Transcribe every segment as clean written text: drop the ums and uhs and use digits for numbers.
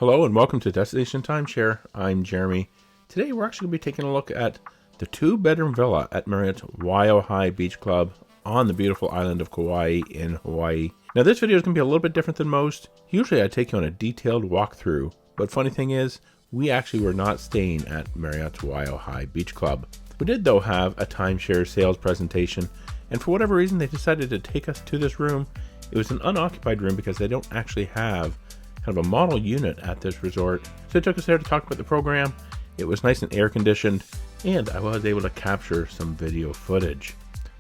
Hello and welcome to Destination Timeshare. I'm Jeremy. Today we're actually going to be taking a look at the 2-bedroom villa at Marriott Waiohai Beach Club on the beautiful island of Kauai in Hawaii. Now this video is going to be a little bit different than most. Usually I take you on a detailed walkthrough, but funny thing is, we actually were not staying at Marriott Waiohai Beach Club. We did though have a timeshare sales presentation, and for whatever reason they decided to take us to this room. It was an unoccupied room because they don't actually have kind of a model unit at this resort. So they took us there to talk about the program. It was nice and air conditioned, and I was able to capture some video footage.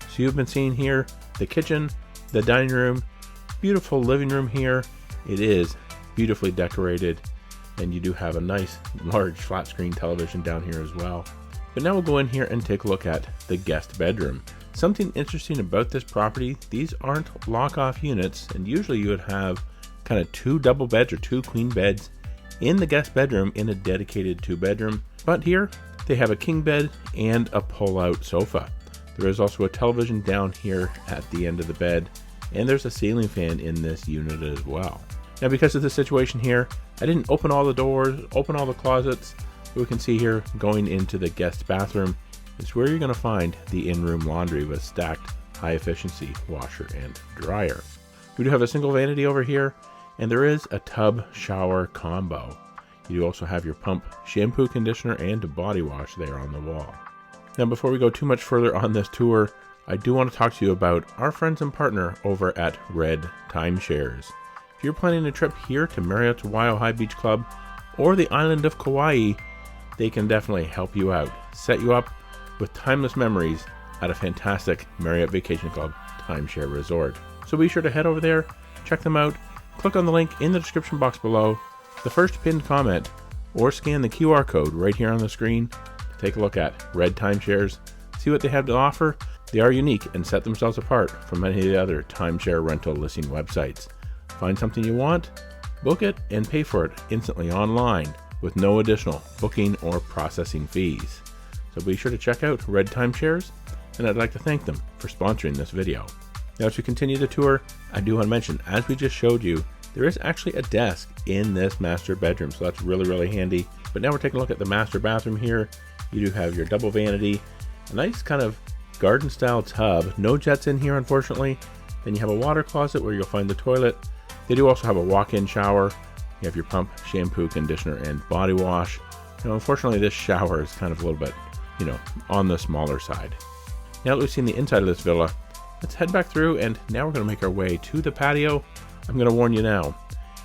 So you've been seeing here the kitchen, the dining room, beautiful living room here. It is beautifully decorated, and you do have a nice large flat screen television down here as well. But now we'll go in here and take a look at the guest bedroom. Something interesting about this property, these aren't lock-off units, and usually you would have kind of 2 double beds or 2 queen beds in the guest bedroom in a dedicated 2-bedroom. But here they have a king bed and a pull-out sofa. There is also a television down here at the end of the bed, and there's a ceiling fan in this unit as well. Now because of the situation here, I didn't open all the doors, open all the closets. We can see here going into the guest bathroom is where you're going to find the in-room laundry with stacked high-efficiency washer and dryer. We do have a single vanity over here, and there is a tub shower combo. You do also have your pump, shampoo, conditioner, and a body wash there on the wall. Now before we go too much further on this tour, I do want to talk to you about our friends and partner over at Red Timeshares. If you're planning a trip here to Marriott Waiohai Beach Club or the island of Kauai, they can definitely help you out, set you up with timeless memories at a fantastic Marriott Vacation Club timeshare resort. So be sure to head over there, check them out, click on the link in the description box below, the first pinned comment, or scan the QR code right here on the screen to take a look at Red Timeshares, see what they have to offer. They are unique and set themselves apart from many of the other timeshare rental listing websites. Find something you want, book it, and pay for it instantly online with no additional booking or processing fees. So be sure to check out Red Timeshares, and I'd like to thank them for sponsoring this video. Now as we continue the tour, I do want to mention, as we just showed you, there is actually a desk in this master bedroom, so that's really handy. But now we're taking a look at the master bathroom here. You do have your double vanity, a nice kind of garden style tub, no jets in here unfortunately. Then you have a water closet where you'll find the toilet. They do also have a walk-in shower. You have your pump, shampoo, conditioner, and body wash. Now unfortunately this shower is kind of a little bit, on the smaller side. Now that we've seen the inside of this villa, let's head back through, and now we're going to make our way to the patio. I'm going to warn you now,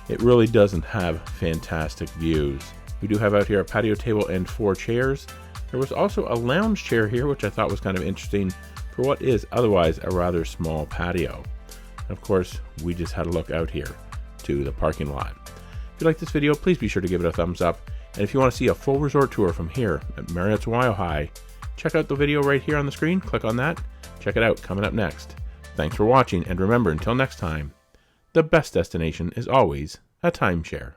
it really doesn't have fantastic views. We do have out here a patio table and 4 chairs. There was also a lounge chair here, which I thought was kind of interesting for what is otherwise a rather small patio. And of course, we just had a look out here to the parking lot. If you like this video, please be sure to give it a thumbs up. And if you want to see a full resort tour from here at Marriott Waiohai, check out the video right here on the screen. Click on that. Check it out coming up next. Thanks for watching, and remember, until next time, the best destination is always a timeshare.